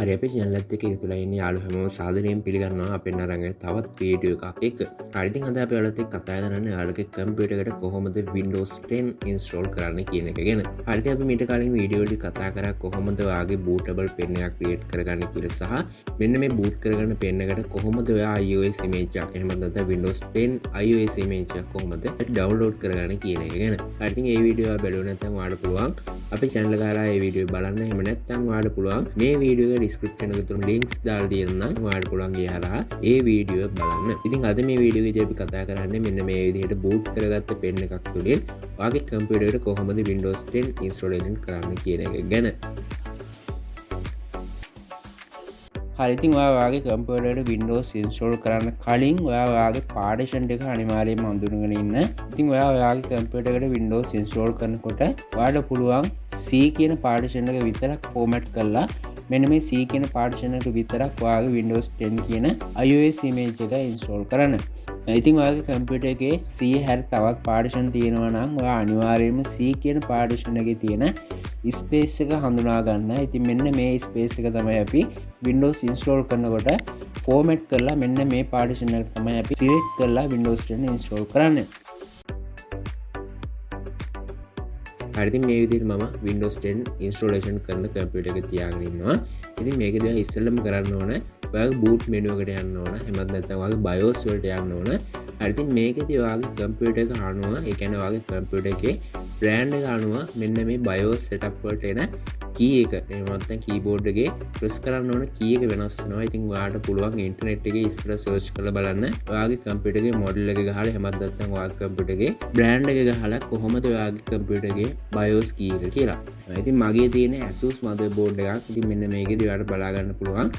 හරි අපි channel එකත් එක්ක එකතුලා ඉන්නේ යාළුවෝ හැමෝම සාදරයෙන් පිළිගන්නවා අපෙන් අරගෙන තවත් වීඩියෝ එකක් එක්ක. හරි ඉතින් අද අපි ඔයාලත් එක්ක කතා කරන්නේ ඔයාලගේ කම්පියුටර් එකට කොහොමද Windows 10 install කරන්න කියන එක ගැන. හරි ඉතින් අපි මීට කලින් වීඩියෝ වලදී කතා කරා කොහොමද ඔයාගේ bootable pen එකක් create කරගන්න කියලා සහ මෙන්න මේ boot කරගන්න pen එකට කොහොමද ඔයා iOS image එකක් එහෙම නැත්නම් Windows 10 iOS image එකක් කොහොමද download කරගන්න කියන එක ගැන. හරි ඉතින් මේ වීඩියෝ එක බලුවා නැත්නම් ඔයාලට පුළුවන් අපේ channel එක හරහා මේ වීඩියෝ බලන්න. එහෙම නැත්නම් ඔයාලට පුළුවන් මේ වීඩියෝ එක description එකේ තුන links දාලා තියෙනවා නම් ඔයාලට පුළුවන් ගිය හරහා ඒ වීඩියෝ එක බලන්න. ඉතින් අද මේ වීඩියෝ එකේදී අපි කතා කරන්නේ මෙන්න මේ විදිහට boot කරගත්ත pen එකක් තුලින් ඔයාගේ කම්පියුටර් එකට කොහොමද Windows 10 installation කරන්න කියන එක ගැන. හරි ඉතින් ඔයාගේ කම්පියුටර් එකට Windows install කරන්න කලින් ඔයාගේ partition එක අනිවාර්යයෙන්ම හඳුනගෙන ඉන්න. ඉතින් ඔයාගේ කම්පියුටර් එකට Windows install කරනකොට ඔයාලට පුළුවන් C කියන partition එක විතරක් format කරලා මෙන්න මේ C කියන partition එක විතරක් ඔයාගේ Windows 10 කියන iOS image එක install කරන්න. ඉතින් ඔයාගේ කම්පියුටර් එකේ C හැර තවත් partition තියෙනවා නම් ඔයා අනිවාර්යයෙන්ම C කියන partition එකේ තියෙන ස්පේස් එක හඳුනා ගන්න. ඉතින් මෙන්න මේ ස්පේස් එක තමයි අපි Windows install කරනකොට format කරලා මෙන්න මේ partition එක තමයි අපි select කරලා Windows 10 install කරන්නේ. හරි ඉතින් මේ විදිහට මම Windows 10 installation කරන කම්පියුටර් එක තියාගෙන ඉන්නවා. ඉතින් මේකදී ඔයා ඉස්සෙල්ලම කරන්න ඕන ඔයාගේ boot menu එකට යන්න ඕන. එහෙමත් නැත්නම් ඔයාගේ BIOS වලට යන්න ඕන. හරි ඉතින් මේකදී ඔයාගේ කම්පියුටර් එක අනුව ඒ කියන්නේ ඔයාගේ කම්පියුටර් එකේ brand එක අනුව මෙන්න මේ BIOS setup වලට එන key එක එහෙම නැත්නම් keyboard එකේ press කරන්න ඕන key එක වෙනස් වෙනවා. ඉතින් ඔයාලට පුළුවන් internet එකේ ඉස්සර search කරලා බලන්න ඔයාගේ කම්පියුටර් එකේ model එක ගහලා එහෙමත් නැත්නම් ඔයාගේ කම්පියුටර් එකේ brand එක ගහලා කොහොමද ඔයාගේ කම්පියුටර් එකේ BIOS key එක කියලා. ඉතින් මගේ තියෙන Asus motherboard එකක්. ඉතින් මෙන්න මේකේදී ඔයාලට බලා ගන්න පුළුවන්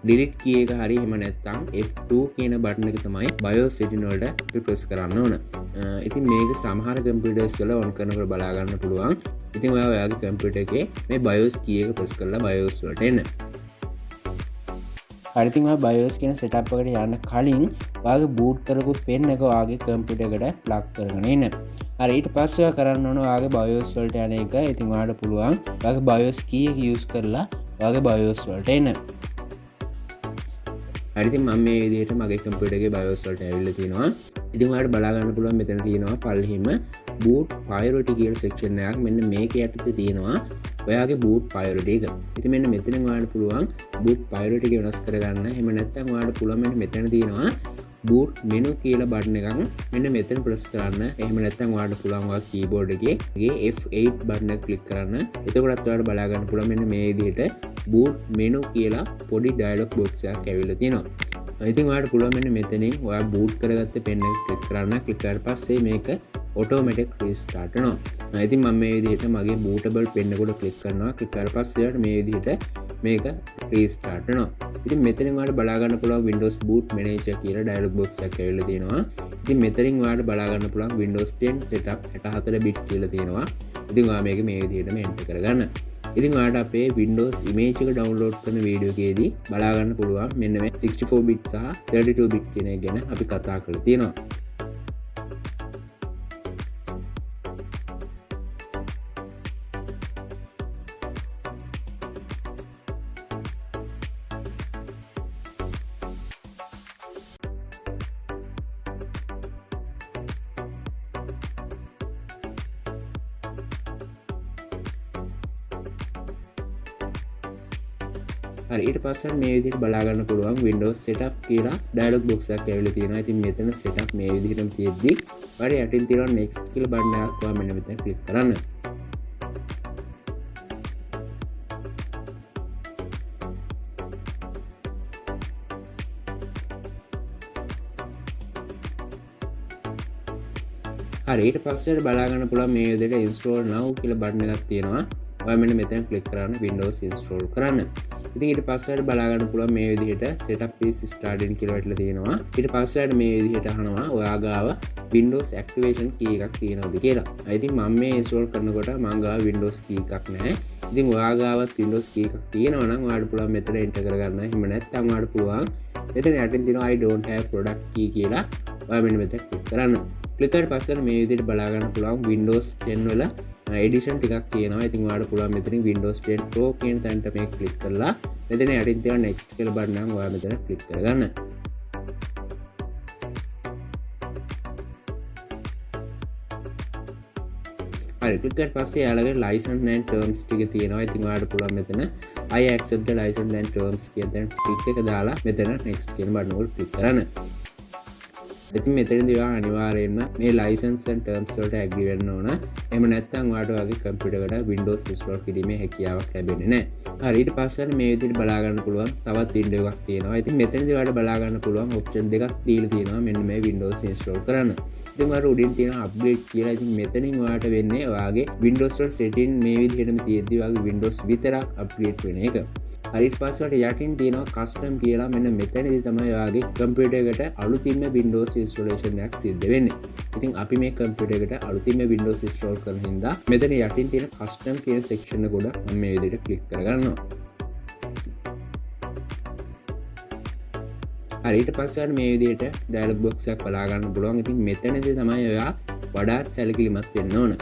delete key එක හරි එහෙම නැත්නම් F2 කියන බටන් එක තමයි BIOS setting වලට press කරන්න ඕන. ඉතින් මේක සමහර කම්පියුටර්ස් වල on කරනකොට බලා ගන්න පුළුවන්. ඉතින් ඔයාගේ කම්පියුටර් එකේ මේ BIOS key එක press කරලා BIOS වලට එන්න. හරි ඉතින් BIOS කියන setup එකට යන්න කලින් ඔයාගේ boot කරපු pen එක ඔයාගේ කම්පියුටර් එකට plug කරගෙන ඉන්න. හරි ඊට පස්සේ ඔයා කරන්න ඕන ඔයාගේ BIOS වලට යන එක. ඉතින් ඔයාලට පුළුවන් ඔයාගේ BIOS key එක use කරලා ඔයාගේ BIOS වලට එන්න. හරි ඉතින් මම මේ විදිහට මගේ කම්පියුටර් එකේ BIOS වලට ඇවිල්ලා තිනවා. ඉතින් ඔයාලට බලා ගන්න පුළුවන් මෙතන තියෙනවා පල්ලෙහිම boot priority කියලා section එකක්. මෙන්න මේක යටතේ තියෙනවා ඔයාගේ boot priority එක. ඉතින් මෙන්න මෙතනින් ඔයාලට පුළුවන් boot priority එක වෙනස් කරගන්න. එහෙම නැත්නම් ඔයාලට පුළුවන් මෙන්න මෙතන තියෙනවා boot menu කියලා බටන් එකක් මෙන්න මෙතන press කරන්න. එහෙම නැත්නම් ඔයාලට පුළුවන් ඔයාගේ keyboard එකේ F8 බටන් එක click කරන්න. එතකොටත් ඔයාලට බලා ගන්න පුළුවන් මෙන්න මේ විදිහට boot menu කියලා පොඩි dialog box එකක් ඇවිල්ලා තියෙනවා. ඉතින් ඔයාලට පුළුවන් මෙන්න මෙතනින් ඔයා boot කරගත්ත pen එක click කරන්න. click කරලා පස්සේ මේක automatic restart වෙනවා. ඉතින් මම මේ විදිහට මගේ bootable pen එකට click කරනවා. click කරලා පස්සේ මේ විදිහට මේක restart වෙනවා. ඉතින් මෙතනින් ඔයාලට බලා ගන්න පුළුවන් Windows boot manager කියලා dialog box එකක් ඇවිල්ලා තියෙනවා. ඉතින් මෙතනින් ඔයාලට බලා ගන්න පුළුවන් Windows 10 setup 64 bit කියලා තියෙනවා. ඉතින් ඔයා මේක මේ විදිහටම enter කරගන්න. ඉතින් ඔයාලට අපේ Windows image එක download කරන වීඩියෝ එකේදී බලා ගන්න පුළුවන් මෙන්න මේ 64 bit සහ 32 bit කියන එක ගැන අපි කතා කරලා තියෙනවා. හරි ඊට පස්සේ මේ විදිහට බලා ගන්න පුළුවන් Windows setup කියලා dialog box එකක් ඇවිල්ලා තියෙනවා. ඉතින් මෙතන setup මේ විදිහටම තියෙද්දි හරි යටින් තියෙනවා next කියලා බටන් එකක් ඔයා මෙන්න මෙතන click කරන්න. හරි ඊට පස්සේ බලා ගන්න පුළුවන් මේ විදිහට install now කියලා බටන් එකක් තියෙනවා. ඔයා මෙන්න මෙතන click කරන්න Windows install කරන්න. ඉතින් ඊට පස්සේ බලා ගන්න පුළුවන් මේ විදිහට setup is started කියලා වැටලා තියෙනවා. ඊට පස්සේ මේ විදිහට අහනවා ඔයා ගාව Windows activation key එකක් තියෙනවද කියලා. ඉතින් මම මේ install කරනකොට මම ගාව Windows key එකක් නැහැ. ඉතින් ඔයා ගාවත් Windows key එකක් තියෙනවා නම් ඔයාලට පුළුවන් මෙතන enter කරගන්න. එහෙම නැත්නම් ඔයාලට පුළුවන් මෙතන යටින් තියෙනවා I don't have product key කියලා. ඔයා මෙන්න මෙතන click කරන්න. click කරලා පස්සේ මේ විදිහට බලා ගන්න පුළුවන් Windows 10 වල edition ටිකක් තියෙනවා. ඉතින් ඔයාලට පුළුවන් මෙතනින් Windows 10 Pro කියන තැනට මේක click කරලා මෙතන යටින් තියෙන next කියලා බටන් එක ඔයා මෙතන ක්ලික් කරගන්න. හරි ක්ලික් කරලා පස්සේ යාළගේ license and terms ටික තියෙනවා. ඉතින් ඔයාලට පුළුවන් මෙතන I accept the license and terms කියන තැන ටික් එක දාලා මෙතන next කියන බටන් එක ක්ලික් කරන්න. ඉතින් මෙතනදී ඔයා අනිවාර්යයෙන්ම මේ license and terms වලට agree වෙන්න ඕන. එහෙම නැත්නම් ඔයාලට ඔයාගේ computer එකට Windows install කිරීමේ හැකියාවක් ලැබෙන්නේ නැහැ. හරි ඊට පස්සේ මේ විදිහට බලා ගන්න පුළුවන් තවත් window එකක් තියෙනවා. ඉතින් මෙතනදී ඔයාලට බලා ගන්න පුළුවන් option දෙකක් දීලා තියෙනවා මෙන්න මේ Windows install කරන්න. ඉතින් ඔයාලට උඩින් තියෙන upgrade කියලා. ඉතින් මෙතනින් ඔයාලට වෙන්නේ ඔයාගේ Windows වල setting මේ විදිහටම තියෙද්දි ඔයාගේ Windows විතරක් upgrade වෙන එක. හරිට පස්සට යටින් තියෙනවා කස්ටම් කියලා. මෙන්න මෙතනදී තමයි ඔයාගේ කම්පියුටර් එකට අලුතින්ම Windows installation එකක් සිද්ධ වෙන්නේ. ඉතින් අපි මේ කම්පියුටර් එකට අලුතින්ම Windows install කරන හින්දා මෙතන යටින් තියෙන කස්ටම් කියන section එක උඩ මම මේ විදිහට ක්ලික් කරගන්නවා. හරි ඊට පස්සේ මේ විදිහට dialog box එකක් බලා ගන්න පුළුවන්. ඉතින් මෙතනදී තමයි ඔයා වඩාත් සැලකිලිමත් වෙන්න ඕන.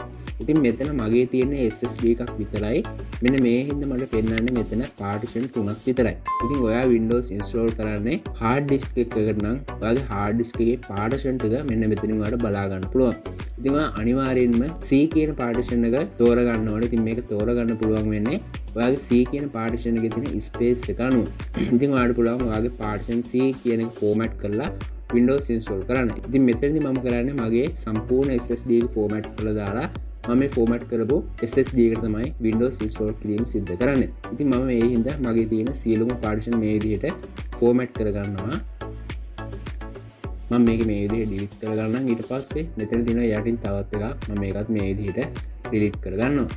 ඉතින් මෙතන මගේ තියෙන SSD එකක් විතරයි. මෙන්න මේ හින්දා මට පෙන්වන්නේ මෙතන partition 3ක් විතරයි. ඉතින් ඔයා Windows install කරන්නේ hard disk එකකට නම් ඔයාගේ hard disk එකේ partition ටික මෙන්න මෙතනින් ඔයාලට බලා ගන්න පුළුවන්. ඉතින් ඔයා අනිවාර්යයෙන්ම C කියන partition එක තෝරගන්න ඕනේ. ඉතින් මේක තෝරගන්න පුළුවන් වෙන්නේ ඔයාගේ C කියන partition එකේ තියෙන space එක අනුව. ඉතින් ඔයාලට පුළුවන් ඔයාගේ partition C කියන එක format කරලා Windows install කරන්න. ඉතින් මෙතනදී මම කරන්නේ මගේ සම්පූර්ණ SSD එක format කරලා දාලා මම මේ format කරපු SSD එකට තමයි Windows install කිරීම සිද්ධ කරන්නේ. ඉතින් මම මේ හින්දා මගේ තියෙන සියලුම partition මේ විදිහට format කරගන්නවා. මම මේක මේ විදිහට delete කරගන්නම්. ඊට පස්සේ මෙතන තියෙන යටින් තවත් එකක් මම මේකත් මේ විදිහට delete කරගන්නවා.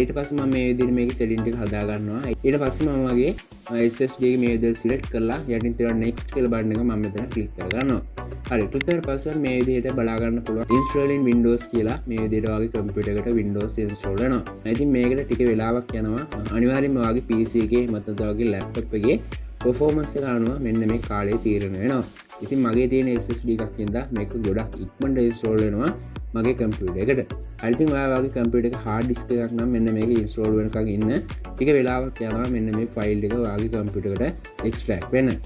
ඊට පස්සේ මම මේ විදිහට මේකේ setting ටික හදා ගන්නවා. ඊට පස්සේ මම වගේ SSD එක මේ විදිහට select කරලා යටින් තියෙන next කියලා බටන් එක මම මෙතන click කරගන්නවා. හරි ක්ලික් කරලා පස්සේ මේ විදිහට බලා ගන්න පුළුවන් installing Windows කියලා මේ විදිහට වගේ computer එකට Windows install වෙනවා. ඉතින් මේකට ටික වෙලාවක් යනවා. අනිවාර්යයෙන්ම වගේ PC එකේ මතත වගේ laptop එකේ performance එක අනුව මෙන්න මේ කාලය තීරණය වෙනවා. ඉතින් මගේ තියෙන SSD එකක් හින්දා මේක ගොඩක් ඉක්මනට install වෙනවා මගේ computer එකට. හරි ඉතින් ඔයා වගේ computer එක hard disk එකක් නම් මෙන්න මේක install වෙනකන් ඉන්න ටික වෙලාවක් යනවා මෙන්න මේ file එක ඔයාගේ computer එකට extract වෙන්න.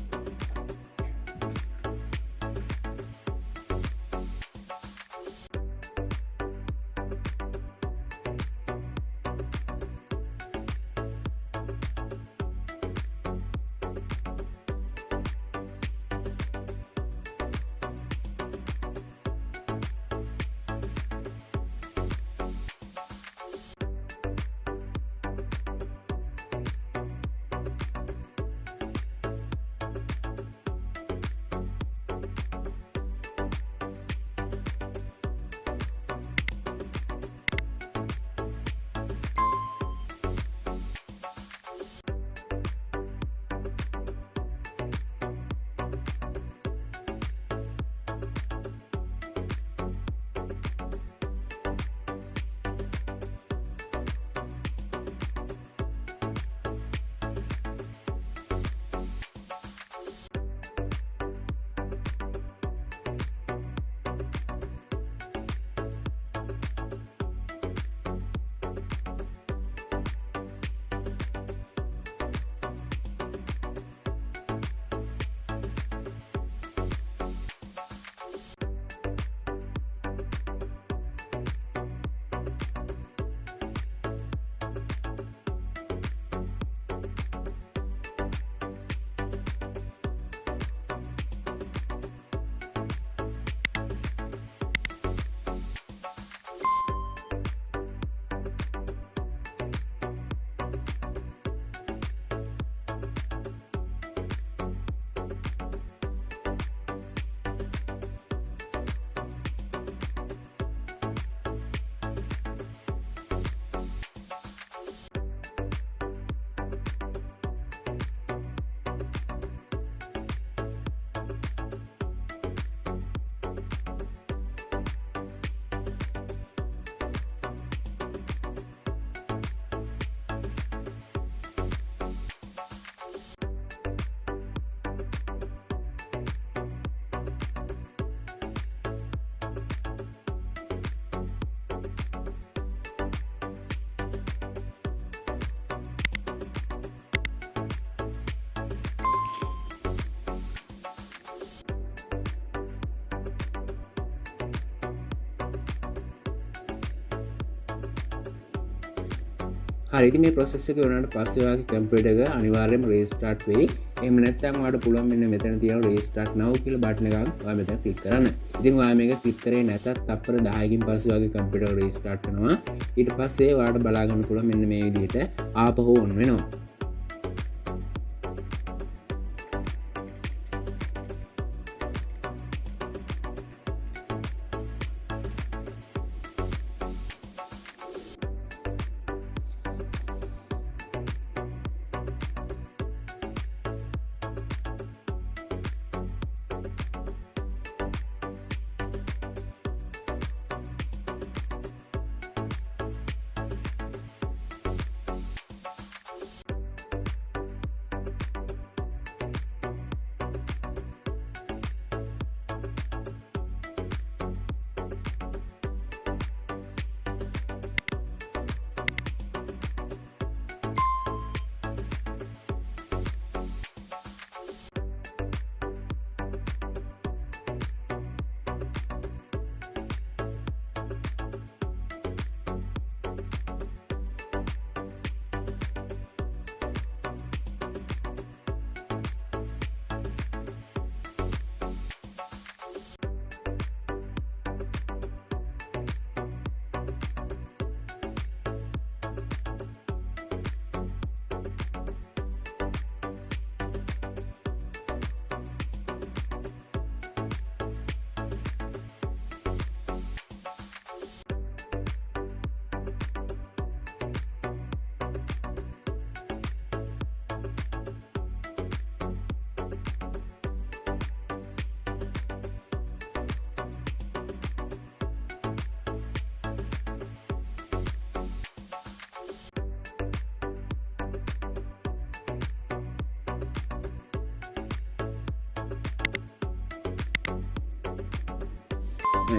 හරි ඉතින් මේ process එක වුණාට පස්සේ ඔයාගේ computer එක අනිවාර්යයෙන්ම restart වෙයි. එහෙම නැත්නම් ඔයාලට පුළුවන් මෙන්න මෙතන තියෙන restart now කියලා button එකක් ඔයා මෙතන click කරන්න. ඉතින් ඔයා මේක click කරේ නැතත් තප්පර 10කින් පස්සේ ඔයාගේ computer restart වෙනවා. ඊට පස්සේ ඔයාලට බලා ගන්න පුළුවන් මෙන්න මේ විදිහට ආපහු on වෙනවා.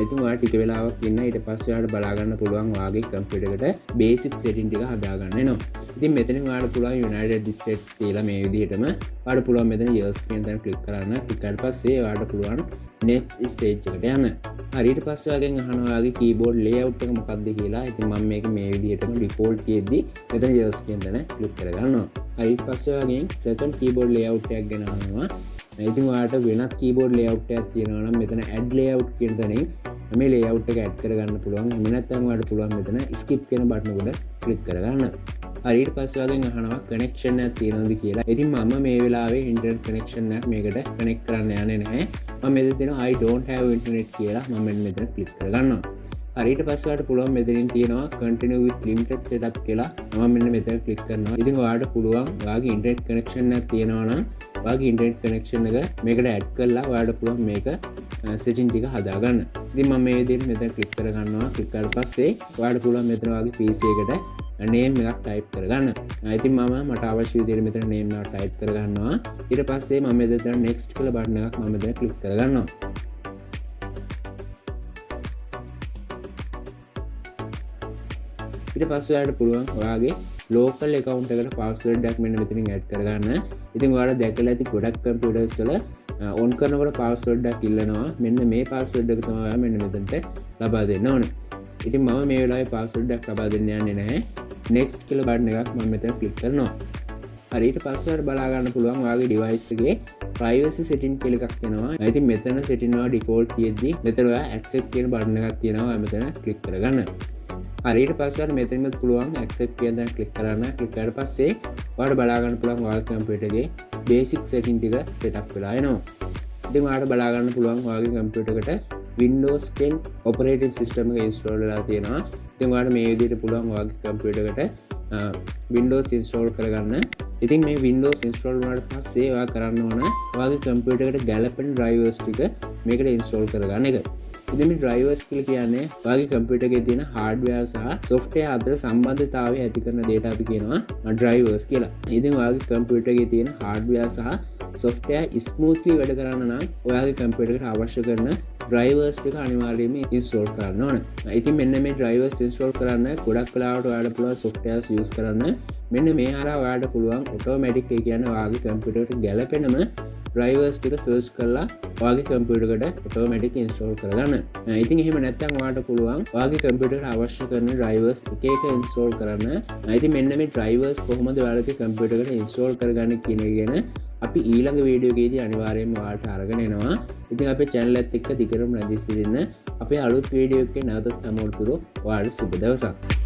ඉතින් ඔයාලා ටික වෙලාවක් ඉන්න ඊට පස්සේ ඔයාලට බලා ගන්න පුළුවන් ඔයාගේ කම්පියුටර් එකට බේසික් සෙටින් ටික හදා ගන්න වෙනවා. ඉතින් මෙතනින් ඔයාලට පුළුවන් United Disk කියලා මේ විදිහටම ඔයාලට පුළුවන් මෙතන years කියන තැන ක්ලික් කරන්න. ක්ලික් කරලා පස්සේ ඔයාලට පුළුවන් next stage එකට යන්න. හරි ඊට පස්සේ ඔයාගෙන් අහනවා ඔයාගේ keyboard layout එක මොකක්ද කියලා. ඉතින් මම මේක මේ විදිහටම default තියෙද්දි මෙතන years කියන තැන ක්ලික් කරගන්නවා. හරි ඊට පස්සේ ඔයාගෙන් second keyboard layout එකක් ගැන අහනවා. ඉතින් ඔයාලට වෙනත් keyboard layout එකක් තියෙනවා නම් මෙතන add layout කියන තැනින් මේ layout එක add කරගන්න පුළුවන්. එහෙම නැත්නම් ඔයාලට පුළුවන් මෙතන skip කියන බටන් උඩ click කරගන්න. හරි ඊට පස්සේ ඔයාගෙන් අහනවා connection එකක් තියෙනවද කියලා. ඉතින් මම මේ වෙලාවේ internet connection එකක් මේකට connect කරන්න යන්නේ නැහැ. මම මෙතන තියෙනවා I don't have internet කියලා මම මෙතන click කරගන්නවා. හරි ඊට පස්සේ ඔයාලට පුළුවන් මෙතනින් තියෙනවා continue with limited setup කියලා. මම මෙන්න මෙතන click කරනවා. ඉතින් ඔයාලට පුළුවන් ඔයාගේ internet connection එකක් තියෙනවා නම් ඔයාගේ internet connection එක මේකට add කරලා ඔයාලට පුළුවන් මේක setting ටික හදා ගන්න. ඉතින් මම මේ විදිහට මෙතන click කරගන්නවා. click කරලා පස්සේ ඔයාලට පුළුවන් මෙතන ඔයාගේ PC එකට name එකක් type කරගන්න. ඉතින් මට අවශ්‍ය විදිහට මෙතන name එකක් type කරගන්නවා. ඊට පස්සේ මම මෙතන next කියලා බටන් එකක් මම මෙතන click කරගන්නවා. ඊට පස්සේ ඔයාලට පුළුවන් ඔයාගේ local account එකට password එකක් මෙන්න මෙතනින් add කරගන්න. ඉතින් ඔයාලා දැකලා ඇති ගොඩක් computers වල on කරනකොට password එකක් ඉල්ලනවා. මෙන්න මේ password එක තමයි ඔයා මෙන්න මෙතනට ලබා දෙන්න ඕනේ. ඉතින් මම මේ වෙලාවේ password එකක් ලබා දෙන්න යන්නේ නැහැ. next කියලා බටන් එකක් මම මෙතන click කරනවා. හරි ඊට පස්සේ ඔයාලට බලා ගන්න පුළුවන් ඔයාගේ device එකේ privacy setting කියලා එකක් එනවා. ඉතින් මෙතන setting වල default තියෙද්දි මෙතන ඔයා accept කියන බටන් එකක් තියෙනවා. ඔයා මෙතන click කරගන්න. හරි ඊට පස්සේ ඔයාලට මෙතනින්ම පුළුවන් accept කියන දේ click කරන්න. click කරලා පස්සේ ඔයාලට බලා ගන්න පුළුවන් ඔයාගේ computer එකේ basic setting ටික setup වෙලා එනවා. ඉතින් ඔයාලට බලා ගන්න පුළුවන් ඔයාගේ computer එකට Windows 10 operating system එක install වෙලා තියෙනවා. ඉතින් ඔයාලට මේ විදිහට පුළුවන් ඔයාගේ computer එකට Windows install කරගන්න. ඉතින් මේ Windows install වුණාට පස්සේ ඔයා කරන්න ඕන ඔයාගේ computer එකට ගැලපෙන drivers ටික මේකට install කරගන්න එක. ඉතින් මේ drivers කියලා කියන්නේ ඔයාගේ computer එකේ තියෙන hardware සහ software අතර සම්බන්ධතාවය ඇති කරන data අපි කියනවා drivers කියලා. ඉතින් ඔයාගේ computer එකේ තියෙන hardware සහ software smoothly වැඩ කරන්න නම් ඔයාගේ කම්පියුටර් එකට අවශ්‍ය කරන drivers ටික අනිවාර්යයෙන්ම install කරන්න ඕන. ඉතින් මෙන්න මේ drivers install කරන්න ගොඩක් වෙලාවට ඔයාලට පුළුවන් softwares use කරන්න. මෙන්න මේ හරහා ඔයාලට පුළුවන් automatic ඒ කියන්නේ ඔයාගේ කම්පියුටර් එකට ගැලපෙනම drivers ටික search කරලා ඔයාගේ කම්පියුටර් එකට automatic install කරගන්න. ඉතින් එහෙම නැත්නම් ඔයාලට පුළුවන් ඔයාගේ කම්පියුටර් එකට අවශ්‍ය කරන drivers එක එක install කරන්න. ඉතින් මෙන්න මේ drivers කොහොමද ඔයාලගේ කම්පියුටර් එකට install කරගන්නේ කියන එක ගැන අපි ඊළඟ වීඩියෝ එකේදී අනිවාර්යයෙන්ම ඔයාලට අරගෙන එනවා. ඉතින් අපේ channel එකත් එක්ක දිගටම රැඳී සිටින්න. අපේ අලුත් වීඩියෝ එකේ නැවතත් හමුවුතුරු ඔයාලට සුබ දවසක්.